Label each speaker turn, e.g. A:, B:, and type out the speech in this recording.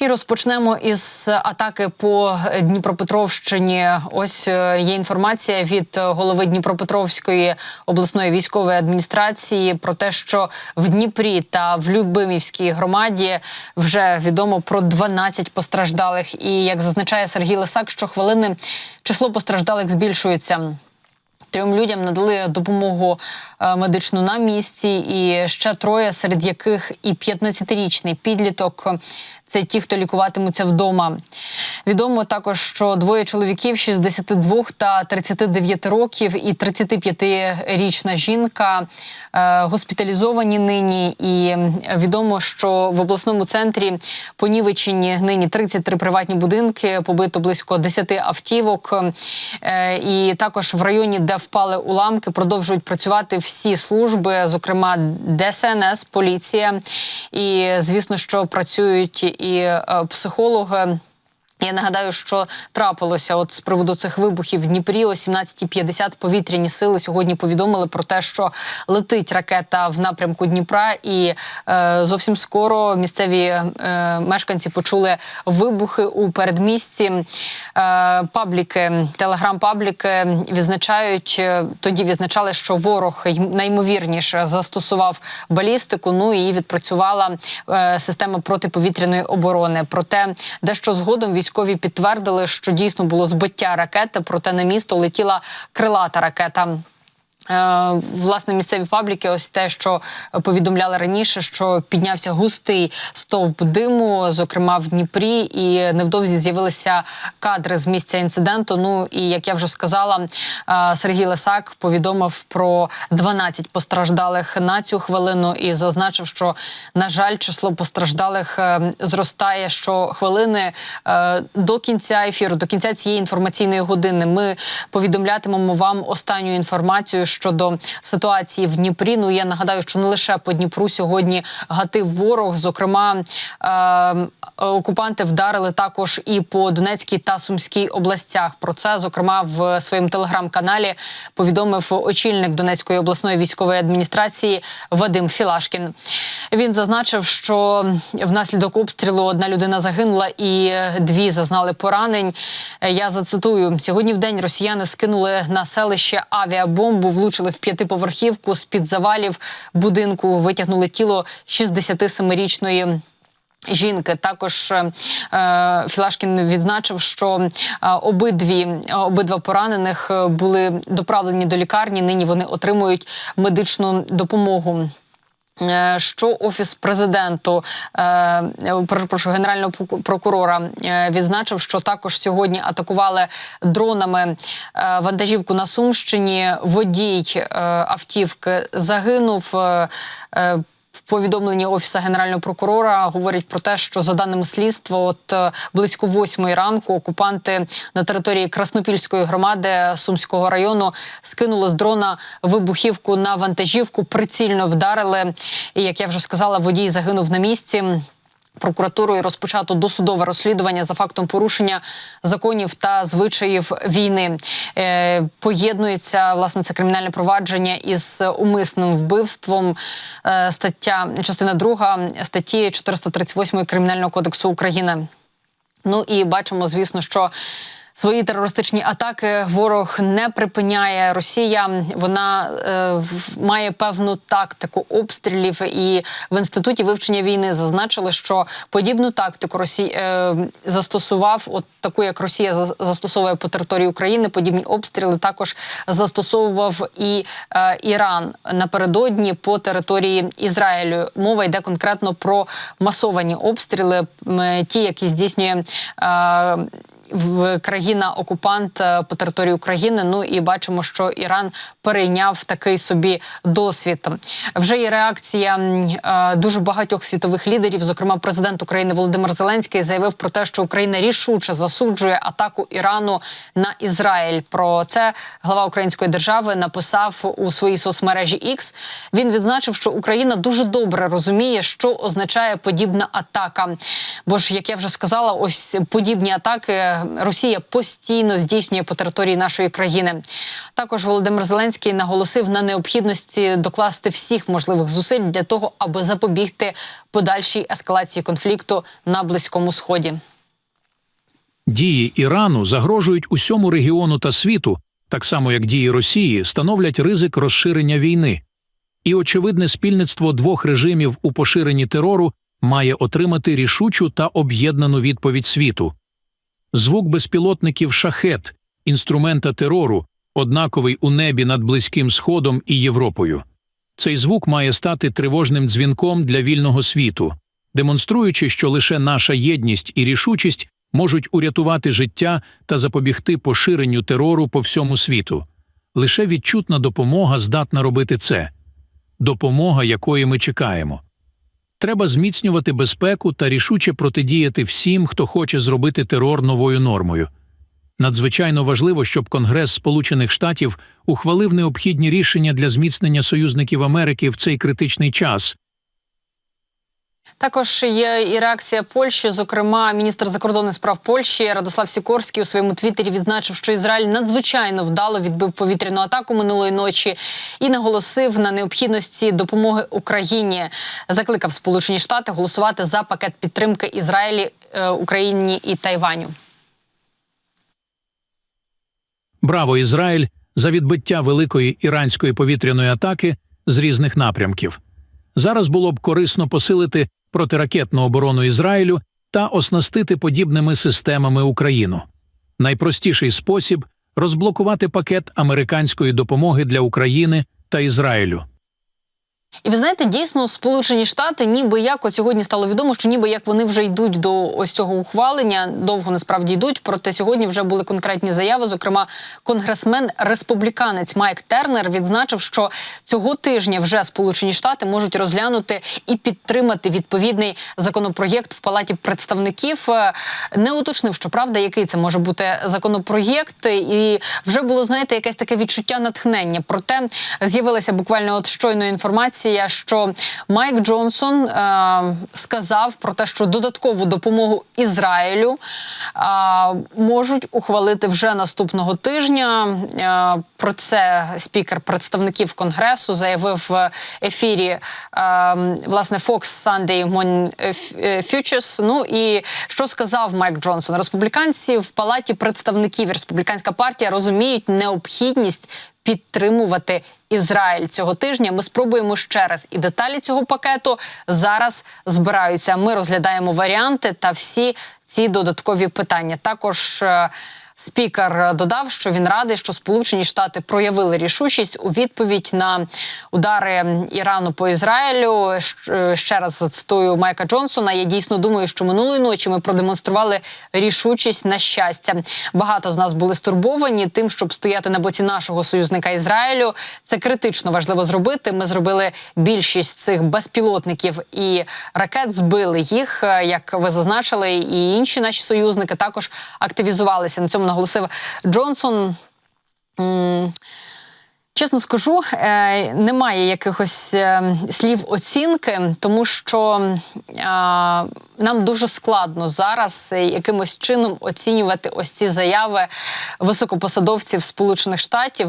A: І розпочнемо із атаки по Дніпропетровщині. Ось є інформація від голови Дніпропетровської обласної військової адміністрації про те, що в Дніпрі та в Любимівській громаді вже відомо про 12 постраждалих. І, як зазначає Сергій Лисак, щохвилини число постраждалих збільшується. 3 людям надали допомогу медичну на місці, і ще 3, серед яких і 15-річний підліток. Це ті, хто лікуватимуться вдома. Відомо також, що 2 чоловіків 62 та 39 років і 35-річна жінка госпіталізовані нині. І відомо, що в обласному центрі понівечені нині 33 приватні будинки, побито близько 10 автівок. І також в районі, де впали уламки, продовжують працювати всі служби, зокрема ДСНС, поліція. І, звісно, що працюють і психологи. Я нагадаю, що трапилося от з приводу цих вибухів в Дніпрі. О 17:50 повітряні сили сьогодні повідомили про те, що летить ракета в напрямку Дніпра. І зовсім скоро місцеві мешканці почули вибухи у передмісті. Пабліки, телеграм-пабліки відзначали, що ворог найімовірніше застосував балістику, ну і відпрацювала система протиповітряної оборони. Проте дещо згодом військові підтвердили, що дійсно було збиття ракети, проте на місто летіла крилата ракета. Власне, місцеві пабліки, ось те, що повідомляли раніше, що піднявся густий стовп диму, зокрема в Дніпрі, і невдовзі з'явилися кадри з місця інциденту. Ну і, як я вже сказала, Сергій Лисак повідомив про 12 постраждалих на цю хвилину і зазначив, що, на жаль, число постраждалих зростає щохвилини. До кінця ефіру, до кінця цієї інформаційної години ми повідомлятимемо вам останню інформацію щодо ситуації в Дніпрі. Ну, я нагадаю, що не лише по Дніпру сьогодні гатив ворог. Зокрема, окупанти вдарили також і по Донецькій та Сумській областях. Про це, зокрема, в своєму телеграм-каналі повідомив очільник Донецької обласної військової адміністрації Вадим Філашкін. Він зазначив, що внаслідок обстрілу 1 людина загинула і 2 зазнали поранень. Я зацитую: «Сьогодні вдень росіяни скинули на селище авіабомбу, влучили в 5-поверхівку, з-під завалів будинку витягнули тіло 67-річної жінки». Також Філашкін відзначив, що обидва поранених були доправлені до лікарні, нині вони отримують медичну допомогу. Що Офіс президенту, Генерального прокурора відзначив, що також сьогодні атакували дронами вантажівку на Сумщині. Водій автівки загинув. В повідомленні Офісу Генерального прокурора говорять про те, що, за даними слідства, близько 8 ранку окупанти на території Краснопільської громади Сумського району скинули з дрона вибухівку на вантажівку, прицільно вдарили. І, як я вже сказала, водій загинув на місці. Прокуратурою розпочато досудове розслідування за фактом порушення законів та звичаїв війни. Поєднується, власне, це кримінальне провадження із умисним вбивством. Частина 2 статті 438 Кримінального кодексу України. Ну і бачимо, звісно, що свої терористичні атаки ворог не припиняє. Росія, вона має певну тактику обстрілів, і в Інституті вивчення війни зазначили, що подібну тактику застосував, таку, як Росія застосовує по території України, подібні обстріли також застосовував і Іран напередодні по території Ізраїлю. Мова йде конкретно про масовані обстріли, ті, які здійснює країна-окупант по території України. Ну і бачимо, що Іран перейняв такий собі досвід. Вже є реакція дуже багатьох світових лідерів. Зокрема, президент України Володимир Зеленський заявив про те, що Україна рішуче засуджує атаку Ірану на Ізраїль. Про це глава української держави написав у своїй соцмережі X. Він відзначив, що Україна дуже добре розуміє, що означає подібна атака. Бо ж, як я вже сказала, ось подібні атаки Росія постійно здійснює по території нашої країни. Також Володимир Зеленський наголосив на необхідності докласти всіх можливих зусиль для того, аби запобігти подальшій ескалації конфлікту на Близькому Сході.
B: Дії Ірану загрожують усьому регіону та світу, так само як дії Росії становлять ризик розширення війни. І очевидне спільництво двох режимів у поширенні терору має отримати рішучу та об'єднану відповідь світу. Звук безпілотників «Шахед» – інструмента терору, однаковий у небі над Близьким Сходом і Європою. Цей звук має стати тривожним дзвінком для вільного світу, демонструючи, що лише наша єдність і рішучість можуть урятувати життя та запобігти поширенню терору по всьому світу. Лише відчутна допомога здатна робити це. Допомога, якої ми чекаємо. Треба зміцнювати безпеку та рішуче протидіяти всім, хто хоче зробити терор новою нормою. Надзвичайно важливо, щоб Конгрес Сполучених Штатів ухвалив необхідні рішення для зміцнення союзників Америки в цей критичний час.
A: Також є і реакція Польщі. Зокрема, міністр закордонних справ Польщі Радослав Сікорський у своєму твіттері відзначив, що Ізраїль надзвичайно вдало відбив повітряну атаку минулої ночі і наголосив на необхідності допомоги Україні. Закликав Сполучені Штати голосувати за пакет підтримки Ізраїлі, Україні і Тайваню.
B: Браво, Ізраїль, за відбиття великої іранської повітряної атаки з різних напрямків. Зараз було б корисно посилити протиракетну оборону Ізраїлю та оснастити подібними системами Україну. Найпростіший спосіб – розблокувати пакет американської допомоги для України та Ізраїлю.
A: І ви знаєте, дійсно, Сполучені Штати, ніби як, от сьогодні стало відомо, що ніби як вони вже йдуть до ось цього ухвалення, довго насправді йдуть, проте сьогодні вже були конкретні заяви, зокрема, конгресмен-республіканець Майк Тернер відзначив, що цього тижня вже Сполучені Штати можуть розглянути і підтримати відповідний законопроєкт в Палаті представників. Не уточнив, щоправда, який це може бути законопроєкт, і вже було, знаєте, якесь таке відчуття натхнення. Проте з'явилася буквально от щойно інформація, що Майк Джонсон сказав про те, що додаткову допомогу Ізраїлю можуть ухвалити вже наступного тижня. Про це спікер представників Конгресу заявив в ефірі, власне, Fox Sunday Morning Futures. Ну і що сказав Майк Джонсон? Республіканці в Палаті представників, республіканська партія розуміють необхідність підтримувати Ізраїль цього тижня. Ми спробуємо ще раз. І деталі цього пакету зараз збираються. Ми розглядаємо варіанти та всі ці додаткові питання. Також спікер додав, що він радий, що Сполучені Штати проявили рішучість у відповідь на удари Ірану по Ізраїлю. Ще раз зацитую Майка Джонсона. Я дійсно думаю, що минулої ночі ми продемонстрували рішучість на щастя. Багато з нас були стурбовані тим, щоб стояти на боці нашого союзника Ізраїлю. Це критично важливо зробити. Ми зробили більшість цих безпілотників і ракет, збили їх, як ви зазначили, і інші наші союзники також активізувалися. На цьому наголосив Джонсон. Чесно скажу, немає якихось слів оцінки, тому що нам дуже складно зараз якимось чином оцінювати ось ці заяви високопосадовців Сполучених Штатів.